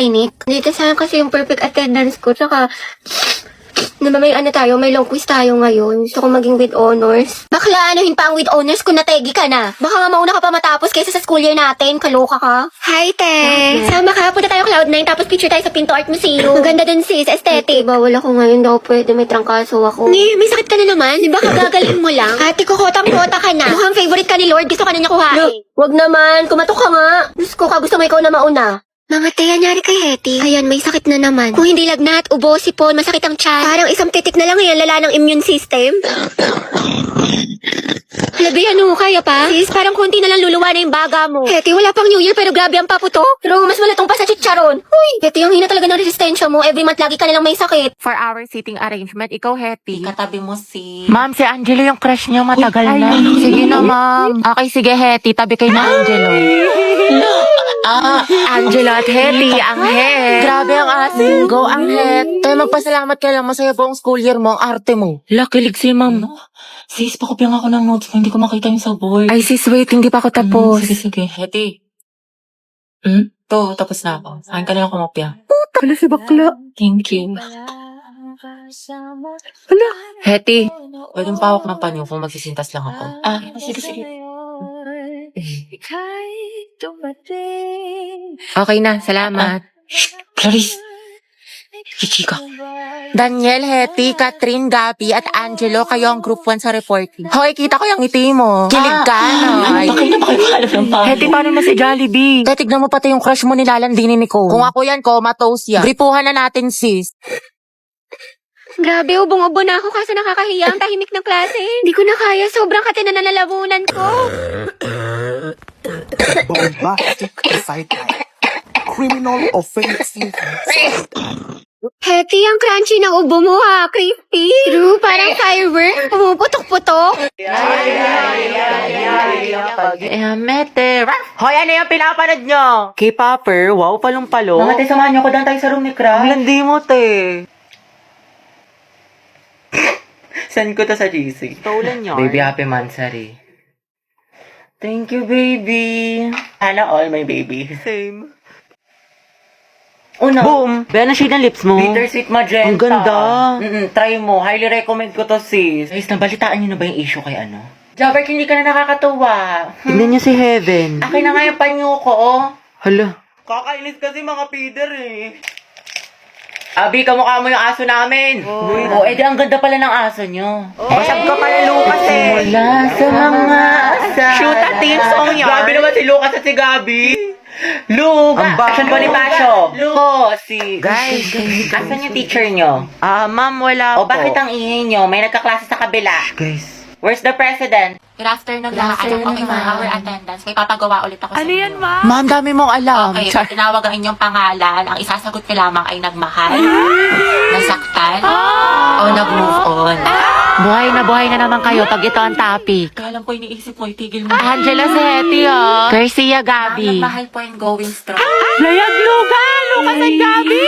clinic. Dito sana kasi yung perfect attendance ko. Tsaka, may long quiz tayo ngayon. Gusto ko maging with honors. Bakla, anuhin pa ang with honors kung nategi ka na. Baka nga mauna ka pa matapos kaysa sa school year natin. Kaloka ka. Hi, te. Sama ka. Punta tayo Cloud9 tapos picture tayo sa Pinto Art Museum. Maganda dun sis. Aesthetic. Bawal ako ngayon daw pwede. May trangkaso ako. May sakit ka na naman. Di ba kagagaling mo lang? Ate ko, kotang-kota ka na. Mukhang favorite ka ni Lord. Gusto ka na niya kuhain. Wag naman. Kumatok ka nga. Diyos ko ka. Gusto mo ikaw na mauna. Mga te, anyari kay Hetty. Ayan, may sakit na naman. Kung hindi lagnat, ubo, sipon, masakit ang tiyan. Parang isang titik na lang yan, lala ng immune system. Labi, ano, kaya pa? Sis, parang konti na lang luluwa na yung baga mo. Hetty, wala pang New Year pero grabe ang paputok. Pero mas malatong pa sa chicharon. Uy, Hetty, ang hina talaga ng resistensya mo. Every month lagi ka na lang may sakit. For our seating arrangement, ikaw, Hetty. Katabi mo si... Ma'am, si Angelo yung crush niya matagal na. Sige na, ma'am. Okay, sige, Hetty. Tabi kay na Angelo. Angelo at Hetty, ang het. Grabe ang asin. Go, ang het. Tayo magpasalamat ka lang. Masaya po ang school year mo, ang arte mo. Kilig si ma'am. Sis, pakopyang ako ng notes mo. Hindi ko makita yung sa board. Ay, sis, wait. Hindi pa ako tapos. Sige. Hetty. To, tapos na ako. Saan ka na lang kumopya? Kala si bakla. Thank you. Hala. Hetty. Pwedeng pawak ng panyo kung magsisintas lang ako. Sige. Okay na, salamat. Clarice. Chichika. Daniel, Hetty, Catherine, Gabi, at Angelo, kayo ang group 1 sa reporting. Hoy, kita ko yung ngiti mo. Kilig ka, no? Bakit na ba kayo makahalap ng panyo? Hetty, paano na si Jollibee? Kaya tignan mo pati yung crush mo nilalandinin ni Cole. Kung ako yan, comatose yan. Gripuhan na natin, sis. Grabe, ubong-ubo na ako kasi nakakahiya ang tahimik ng klase. Hindi ko na kaya, sobrang kate na nalalabunan ko. Bombastic sideline. Criminal offensive. Hetty, ang crunchy ng ubo mo ha, crispy. True, parang firework. Pumuputok-putok. Mete. Hoy, ano yung pinapanood nyo? K-popper, wow, palong-palo. Mga te, samahan niyo ko doon tayo sa room ni Crush. Landi mo, te. Send ko to sa GC. Stolen yun. Baby, happy mansari. Thank you, baby. Sana all, my baby. Same. Una. Boom! Bea shade ng lips mo. Bittersweet magenta. Ang ganda. Try mo. Highly recommend ko to, sis. Guys, nabalitaan niyo na ba yung issue kay ano? Jabber, hindi ka na nakakatuwa. Tignan niyo si Heaven. Akin na nga yung panyo ko, oh. Hala. Kakainis kasi mga feeder eh. Abi, kamukha mo yung aso namin. Oh, edi ang ganda pala ng aso nyo. Basag ka pala, Lucas eh. Wala sa mga asa. Shoot at team song yarn. Grabe naman si Lucas at si Gabi. Luga! Ang ba- Asan Bonifacio? Lugo, si... Guys. Asan yung teacher nyo? Ma'am, wala O bakit ang ingay nyo? May nagkaklase sa kabila. Guys. Where's the president? Good afternoon lahat. Okay, for our attendance, may papagawa ulit ako sa Ano inyo. yan, ma'am? Ma'am, dami mong alam. Okay, tinawag ang inyong pangalan. Ang isasagot ko lamang ay nagmahal, nasaktan, o nag-move on. Buhay na naman kayo pag ito ang topic. Kaya lang po iniisip mo, itigil mo. Angela Seti, oh. Garcia Gabi. Nagmahal po and going strong. Layag Luga! Lucas at Gabi!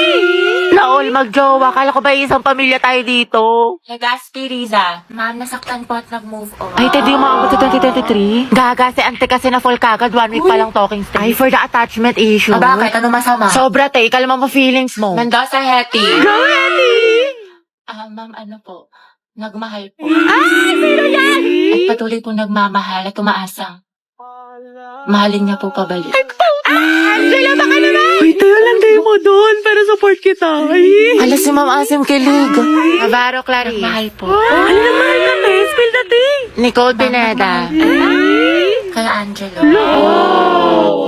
Naol, magjowa. Kala ko ba isang pamilya tayo dito? Legaspi Riza, ma'am, nasaktan po at nag-move on. Ay, Ted, yung mga 2023? Gaga, si ante kasi na full kagad. 1 week pa lang talking stage. Ay, for the attachment issue. Bakit? Ano masama? Sobra, te. Kalma mo feelings mo. Mendoza Hetty. Go, Hetty! Ma'am, ano po? Nagmahal po. Ay, sino yan? At patuloy po nagmamahal at umaasang mahalin niya po pabalik. Angela, baka naman! Uy, tayo lang tayo mo doon para support kita. Ay. Alas si Ma'am Asim kilig. Navarro Clarice. Nagmahal po. Ano na mahal ka, te? Spill the tea. Nicole Pineda. Kaya Angelo.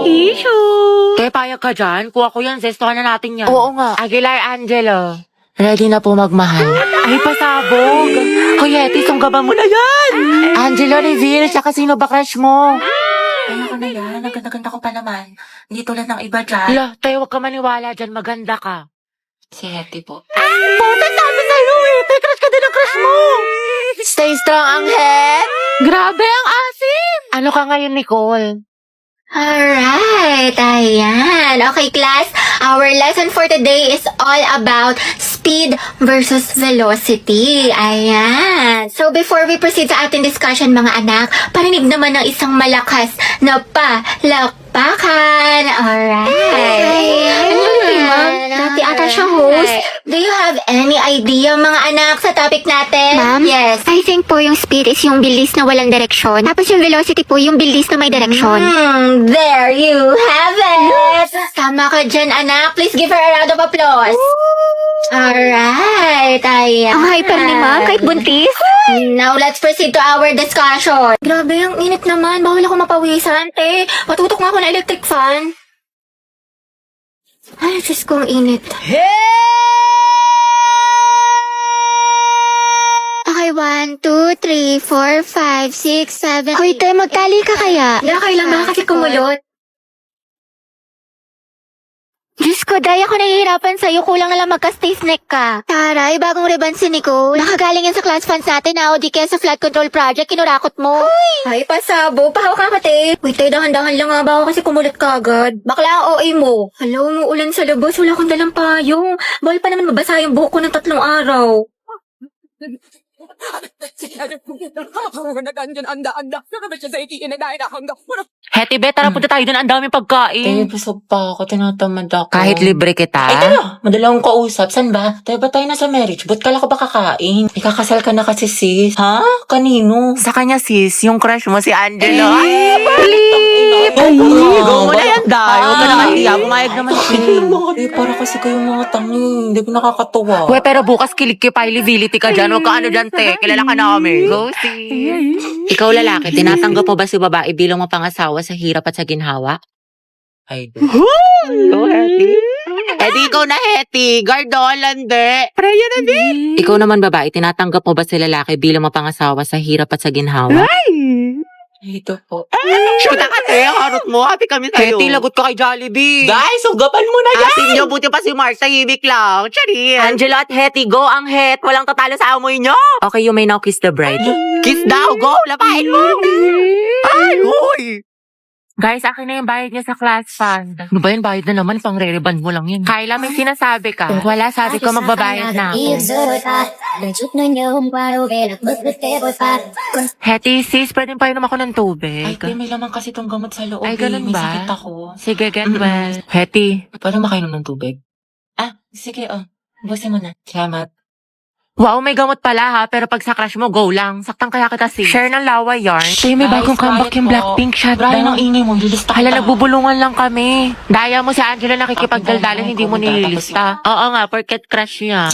Issue. Kaya payag ka dyan? Kuha ko yan. Zestohan na natin yan. Oo nga. Aguilar Angelo. Ready na po magmahal. Ay, pasabog. Hoy, Hetty, sunggaban mo na yan. Angelo, reveal. Siya sino ba crush mo? Ano ko na yan? Ang ganda-ganda ko pa naman. Hindi tulad ng iba dyan. Hala, tayo huwag ka maniwala dyan. Maganda ka. Si Hetty po. Puta, sabi sa'yo eh. Tay, crush ka din ang crush mo. Stay strong ang head. Grabe ang asim. Ano ka ngayon, Nicole? Alright, ayan. Okay, class. Our lesson for today is all about speed versus velocity. Ayan. So, before we proceed sa ating discussion, mga anak, parinig naman ng isang malakas na palakpakan. Alright. Ano yung tema? ata siya host. Do you have any idea, mga anak, sa topic natin? Ma'am? Yes. I think po yung speed is yung bilis na walang direksyon. Tapos yung velocity po yung bilis na may direksyon. There you have it! Tama ka dyan, anak. Please give her a round of applause. Alright, ayan. Ang hyper ni ma'am, kahit buntis. Now, let's proceed to our discussion. Grabe, ang init naman. Bawal ako mapawisan, te. Patutok nga ako ng electric fan. Ay, Diyos ko, ang init. Okay, 1, 2, 3, 4, 5, 6, 7. Hoy, te, magtali ka kaya? Hindi, kailan ba kasi kumulot? Diyos ko, Day, ako nahihirapan sa'yo. Kulang na lang magka-stiff neck ka. Taray, bagong ribbon si Nicole. Nakagaling yan sa class funds natin na o di kaya sa flood control project. Kinurakot mo. Ay, pasabo. Pahawak ka kate. Wait, tayo, dahan-dahan lang nga ba ako kasi kumulit ka agad. Bakla ang OA mo. Hello, umuulan sa labas. Wala akong dalang payong. Bawal pa naman mabasa yung buhok ko ng 3 araw. Heti, be, tara punta tayo dun. Ang daming pagkain. busog pa ako. Tinatamad ako. Kahit libre kita. Ay, tara. Madala akong kausap. San ba? Tayo ba tayo nasa marriage? Ba't kala ko ba kakain? Ikakasal ka na kasi, sis. Ha? Kanino? Sa kanya, sis, yung crush mo si Angelo. Ay, Flip! Ay, go mo na yan, Day. Huwag ka na kahiya. Pumayag naman siya. Eh, para kasi kayong mga tangi. Hindi ko nakakatuwa. Uwe, pero bukas kilikipability ka dyan. Huwag ka ano dyan, te. Kilala ka namin. Go, sis. Ikaw, lalaki, tinatanggap mo ba si babae bilang mapangasawa sa hirap at sa ginhawa? Ay, Go, Heti. Edi, ikaw na, Heti. Gardolan, de. Preya na, de. Ikaw naman, babae, tinatanggap mo ba si lalaki bilang mapangasawa sa hirap at sa ginhawa? ito po. Shoot ka, te. Harot mo. Happy kami sa'yo. Heti, lagot ka kay Jollibee. Guys, sugapan mo na yan! Asin niyo, buti pa si Mars, tahimik lang. Charis. Angelo at Hetty, go ang het. Walang tatalo sa amoy niyo. Okay, you may now kiss the bride. Kiss daw, go. Lapain mo. Ay, hoy. Guys, akin na yung bayad niya sa class fund. Ano ba yun? Bayad na naman. Pang-re-reban mo lang yun. Kyla, may sinasabi ka. Wala, sabi ko magbabayad na ako. Hetty, sis, pwede pa yun ako ng tubig. Ay, may laman kasi tong gamot sa loob. Ay, ganun May ba? sakit ako. Sige, get well. Hetty, Paano makainom ng tubig? Ah, sige, Busin mo na. Salamat. wow, may gamot pala ha, pero pag sa crush mo, go lang. Saktang kaya kita sis. Share ng lawa yarn. Tay, may Guys, bagong comeback Riot yung po. Blackpink shot Brian, ang daw. ingay mo. Lilista kita. Hala, nagbubulungan lang kami. Daya mo si Angela nakikipagdaldalan, hindi mo nililista. Oo nga, porket crush niya.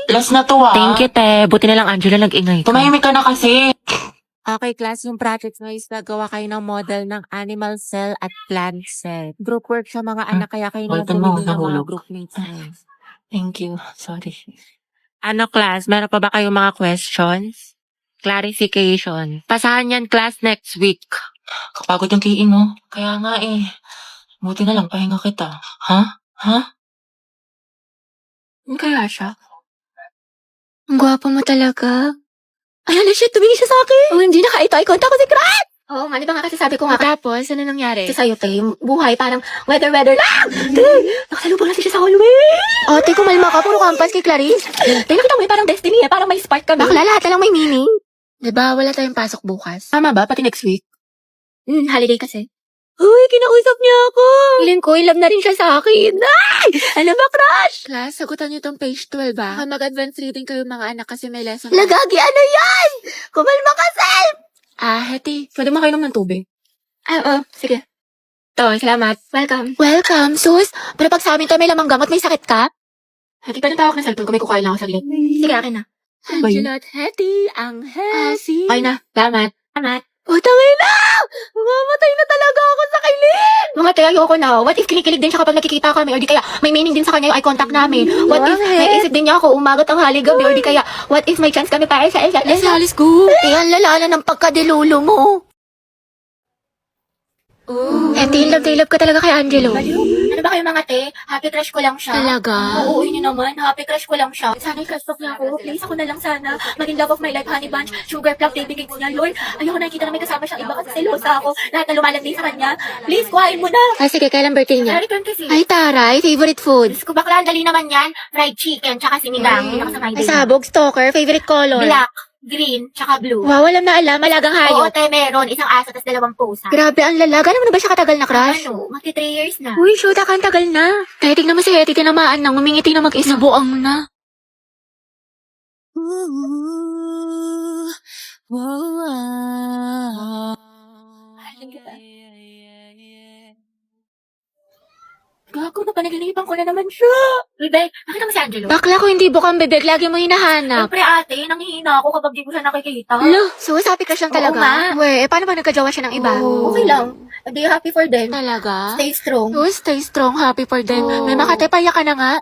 Last na to, Thank you, te. Buti na lang Angela nag-ingay ka. Tumahimik ka na kasi. Okay, class, yung project mo is nagawa kayo ng model ng animal cell at plant cell. Group work sa mga anak, kaya kayo na Hold on mo, bumili ng mga nahulog. group mates. Thank you. Sorry. Ano, class? Meron pa ba kayong mga questions? Clarification. Pasahan yan, class, next week. Kapagod yung kiin mo. Kaya nga buti na lang pahinga kita. Ha? Ano kaya siya? Ang gwapo mo talaga. Ay, ano siya? Tumingin siya sa akin. Oh, hindi naka-eye contact ko si Krat. Oo nga, di ba nga kasi sabi ko nga. Tapos, ano nangyari? Kasi sa'yo, te, yung buhay parang weather lang. Te, nakasalubong natin siya sa hallway. Oh, te, kumalma ka. Puro kampas kay Clarice. Te, nakita mo parang destiny parang may spark kami. Bakla, lahat na lang may meaning. Diba, wala tayong pasok bukas? Tama ba? Pati next week? Holiday kasi. Uy, kinausap niya ako. Feeling ko, love na rin siya sa akin. Ay! Ano ba, crush? Class, sagutan niyo tong page 12 ba? Mag-advance reading kayo mga anak kasi may lesson. Lagagi, ano yan? Kumalma ka, Sel! Hetty, pwede makainom ng tubig? Oo, sige. To, salamat. Welcome. Welcome, sus. Pero pag sa amin to may lamang gamot, may sakit ka? Hindi pa rin tawag na cellphone ko, may kukain lang ako saglit. Sige, akin na. Angela at Hetty, ang Hesi. Okay na. Salamat. Oh, tangay na! Mamatay na talaga ako sa kailin! Mga te, ayoko na. What if kinikilig din siya kapag nakikita kami? Or di kaya may meaning din sa kanya yung eye contact namin? What if may isip din niya ako umagat ang haligabi? Or di kaya, what if may chance kami para sa isa? Let's go! Yan, lalala ng pagkadilulo mo. Ate, love ka talaga kay Angelo. Ano ba kayo mga te? Happy crush ko lang siya. Talaga? Oo, yun naman. Happy crush ko lang siya. Sana i-crush talk niya ako. Please, ako na lang sana. Maging love of my life, honey bunch, sugar plum, baby cakes niya. Lord, ayoko nakikita na may kasama siyang iba kasi selosa ako. Lahat na lumalandi sa kanya. Please, kuhain mo na. Sige, kailan birthday niya? Return kasi. Ay, taray, favorite food. Diyos ko, bakla, dali naman yan. Fried chicken, tsaka sinigang. Yun ako sa my day. Sabog, stalker, favorite color. Black. green, tsaka blue. Wow, alam na alam. Malagang hayop. Oo, te, meron. Isang aso, tas 2 pusa. Grabe, ang lalaga. Gano'n mo na ba siya katagal na crush? Ano? Magti 3 years na. Uy, shoot, ang tagal na. Te, tignan mo si Hetty, tinamaan nang umingiti na mag-isa. Nabuang na. Gago na, panaginipan ko na naman siya. Bebe, nakita mo si Angelo? Bakla ko hindi bukang bebek, lagi mo hinahanap. Siyempre ate, nanghihina ako kapag di ko siya nakikita. Lo, so sabi ka siyang talaga? Oo nga. Weh, paano ba nagkajawa siya ng iba? Okay lang. Be happy for them. Talaga? Stay strong. Oh, stay strong, happy for them. May makatepaya ka na nga.